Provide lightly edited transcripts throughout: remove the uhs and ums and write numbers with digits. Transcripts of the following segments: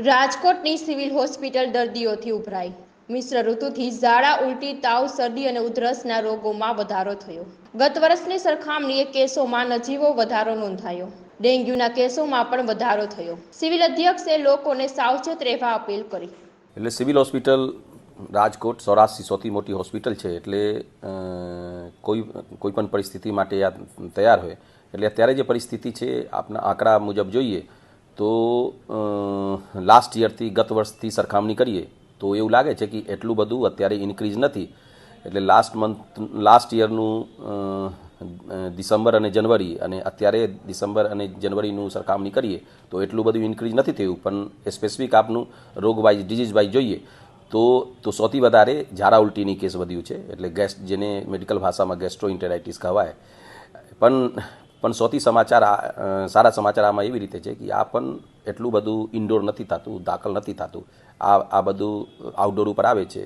રાજકોટની civil hospital દર્દીઓથી ઉભરાઈ। મિશ્ર ઋતુથી ઝાડા, ઉલટી, તાવ, શરદી અને ઉધરસના રોગોમાં વધારો થયો। ગત વર્ષની સરખામણીએ કેસોમાં નજીવો વધારો નોંધાયો। ડેન્ગ્યુના કેસોમાં પણ વધારો થયો। સિવિલ અધ્યક્ષે લોકોને સાવચેત રહેવા અપીલ કરી। એટલે સિવિલ હોસ્પિટલ રાજકોટ સૌરાષ્ટ્રની સૌથી મોટી હોસ્પિટલ છે, એટલે કોઈ પણ પરિસ્થિતિ માટે આ તૈયાર હોય। એટલે અત્યારે જે પરિસ્થિતિ છે, આપના આંકડા મુજબ જોઈએ તો લાસ્ટ યરથી ગત વર્ષથી સરખામણી કરીએ તો એવું લાગે છે કે એટલું બધું અત્યારે ઇન્ક્રીઝ નથી। એટલે લાસ્ટ યરનું ડિસેમ્બર અને જનવરી અને અત્યારે ડિસેમ્બર અને જનવરીનું સરખામણી કરીએ તો એટલું બધું ઇન્ક્રીઝ નથી થયું। પણ સ્પેસિફિક આપનું રોગ વાઇઝ ડિઝીઝ વાઇઝ જોઈએ તો સૌથી વધારે ઝાડા ઉલટીની કેસ વધ્યું છે। એટલે જેને મેડિકલ ભાષામાં ગેસ્ટ્રોઇન્ટેરાઇટિસ કહેવાય। પણ સૌથી સારા સમાચાર આમાં એવી રીતે છે કે આ પણ એટલું બધું ઇન્ડોર નથી થતું, દાખલ નથી થતું। આ બધું આઉટડોર ઉપર આવે છે।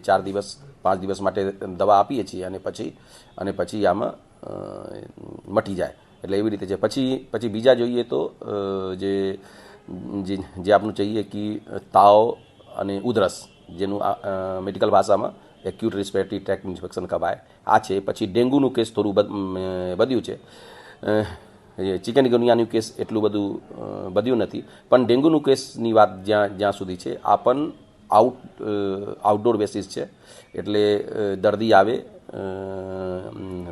4 દિવસ 5 દિવસ માટે દવા આપીએ છીએ અને પછી આમાં મટી જાય। એટલે એવી રીતે છે। પછી બીજા જોઈએ તો જે આપનું चाहिए કે તાવ અને ઉધરસ, જેનું મેડિકલ ભાષામાં એક્યુટ રિસ્પિરેટરી ટ્રેક્ટ ઇન્ફેક્શન કહેવાય, આ છે। પછી ડેન્ગ્યુનું કેસ થોડું વધ્યું છે। ચિકનગુનિયાનું કેસ એટલું બધું વધ્યું નથી। પણ ડેન્ગ્યુનું કેસની વાત જ્યાં સુધી છે, આ પણ આઉટડોર બેસિસ છે। એટલે દર્દી આવે,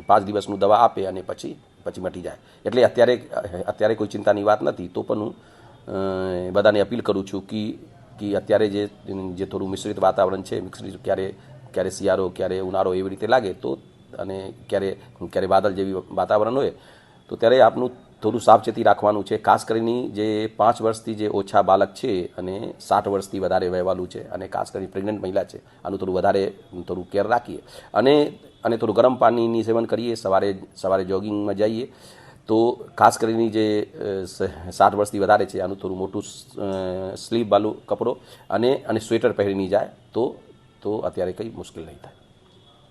5 દિવસનું દવા આપે અને પછી મટી જાય। એટલે અત્યારે કોઈ ચિંતાની વાત નથી। તો પણ હું બધાને અપીલ કરું છું કે અત્યારે જે થોડું મિશ્રિત વાતાવરણ છે, ક્યારે શિયાળો, ક્યારે ઉનાળો એવી રીતે લાગે તો, અને ક્યારે વાદળ જેવી વાતાવરણ હોય તો ત્યારે આપનું થોડું સાવચેતી રાખવાનું છે। ખાસ કરીને જે 5 વર્ષથી જે ઓછા બાળક છે અને 60 વર્ષથી વધારે વયવાળું છે અને ખાસ કરીને પ્રેગ્નન્ટ મહિલા છે, આનું થોડું કેર રાખીએ અને થોડું ગરમ પાણીની સેવન કરીએ। સવારે જોગિંગમાં જઈએ તો ખાસ કરીને જે 60 વર્ષથી વધારે છે, આનું થોડું મોટું સ્લીવવાળું કપડો અને સ્વેટર પહેરીને જાય તો અત્યારે કંઈ મુશ્કેલ નહીં થાય।